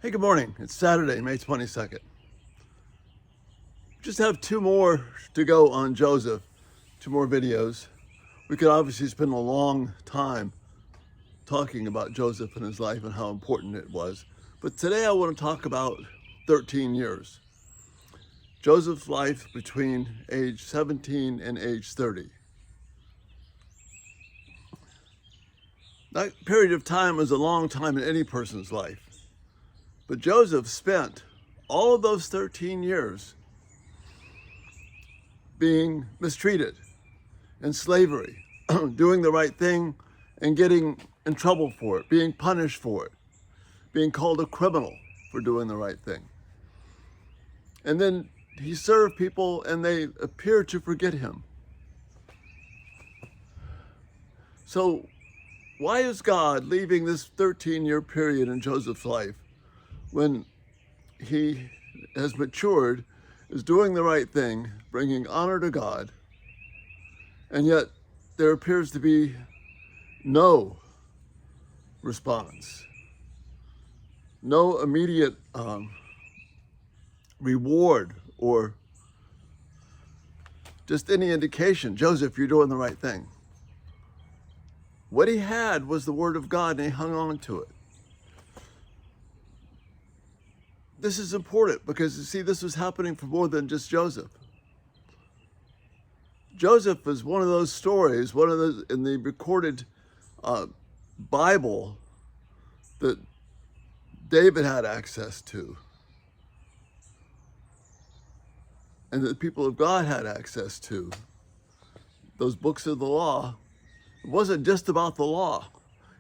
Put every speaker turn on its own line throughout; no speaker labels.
Hey, good morning. It's Saturday, May 22nd. Just have two more to go on Joseph, two more videos. We could obviously spend a long time talking about Joseph and his life and how important it was. But today I want to talk about 13 years. Joseph's life between age 17 and age 30. That period of time is a long time in any person's life. But Joseph spent all of those 13 years being mistreated, in slavery, doing the right thing and getting in trouble for it, being punished for it, being called a criminal for doing the right thing. And then he served people and they appeared to forget him. So why is God leaving this 13-year period in Joseph's life when he has matured, is doing the right thing, bringing honor to God, and yet there appears to be no response, no immediate reward or just any indication, Joseph, you're doing the right thing. What he had was the word of God and he hung on to it. This is important because, you see, this was happening for more than just Joseph. Joseph is one of those stories, one of those in the recorded Bible that David had access to and that the people of God had access to. Those books of the law, it wasn't just about the law.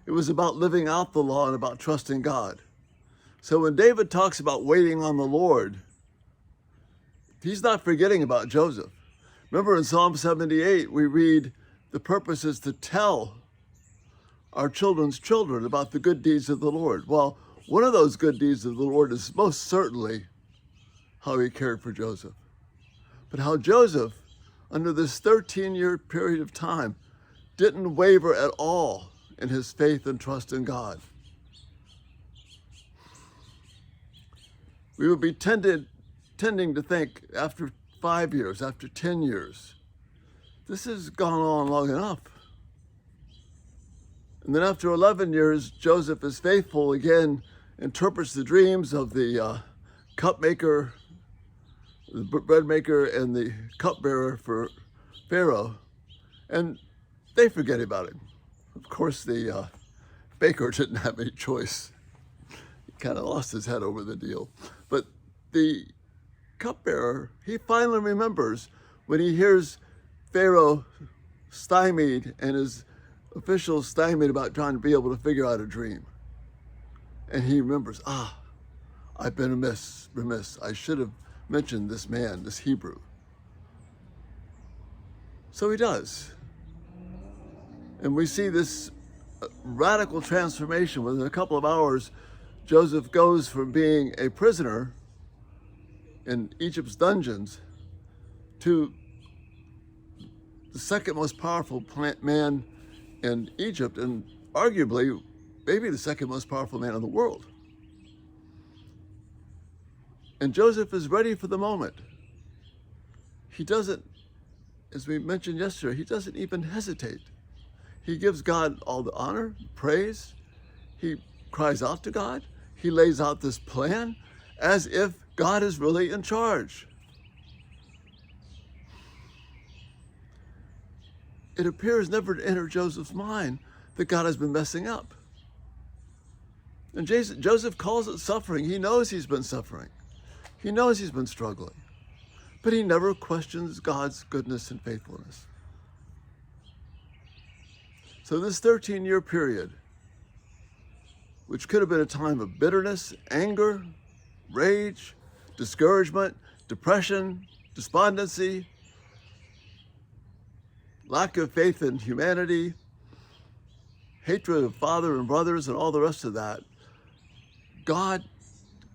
It was about living out the law and about trusting God. So when David talks about waiting on the Lord, he's not forgetting about Joseph. Remember in Psalm 78, we read, the purpose is to tell our children's children about the good deeds of the Lord. Well, one of those good deeds of the Lord is most certainly how he cared for Joseph. But how Joseph, under this 13-year period of time, didn't waver at all in his faith and trust in God. We would be tending to think after 5 years, after 10 years, this has gone on long enough. And then after 11 years, Joseph is faithful again, interprets the dreams of the cup maker, the bread maker, and the cupbearer for Pharaoh, and they forget about him. Of course, the baker didn't have any choice. He kind of lost his head over the deal. But the cupbearer, he finally remembers when he hears Pharaoh stymied and his officials stymied about trying to be able to figure out a dream. And he remembers, I've been remiss. I should have mentioned this man, this Hebrew. So he does. And we see this radical transformation. Within a couple of hours, Joseph goes from being a prisoner in Egypt's dungeons to the second most powerful man in Egypt, and arguably maybe the second most powerful man in the world. And Joseph is ready for the moment. He doesn't, as we mentioned yesterday, he doesn't even hesitate. He gives God all the honor, praise. He cries out to God. He lays out this plan as if God is really in charge. It appears never to enter Joseph's mind that God has been messing up. And Joseph calls it suffering. He knows he's been suffering. He knows he's been struggling. But he never questions God's goodness and faithfulness. So this 13-year period, which could have been a time of bitterness, anger, rage, discouragement, depression, despondency, lack of faith in humanity, hatred of father and brothers, and all the rest of that, God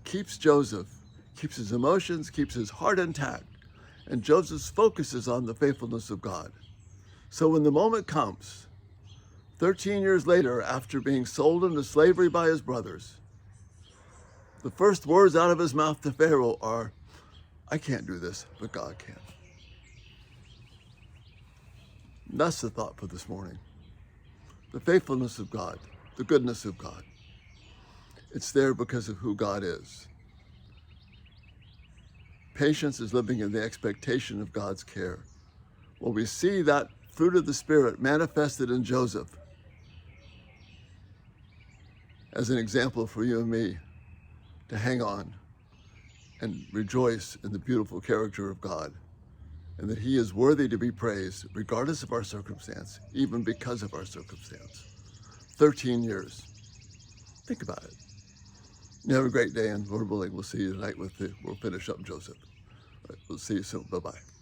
keeps Joseph, keeps his emotions, keeps his heart intact, and Joseph's focus is on the faithfulness of God. So when the moment comes, 13 years later, after being sold into slavery by his brothers, The first words out of his mouth to Pharaoh are, I can't do this, but God can. And that's the thought for this morning. The faithfulness of God, the goodness of God. It's there because of who God is. Patience is living in the expectation of God's care. Well, we see that fruit of the Spirit manifested in Joseph as an example for you and me to hang on and rejoice in the beautiful character of God, and that he is worthy to be praised regardless of our circumstance, even because of our circumstance. 13 years. Think about it. You have a great day, and Lord willing, we'll see you tonight we'll finish up Joseph. All right, we'll see you soon. Bye-bye.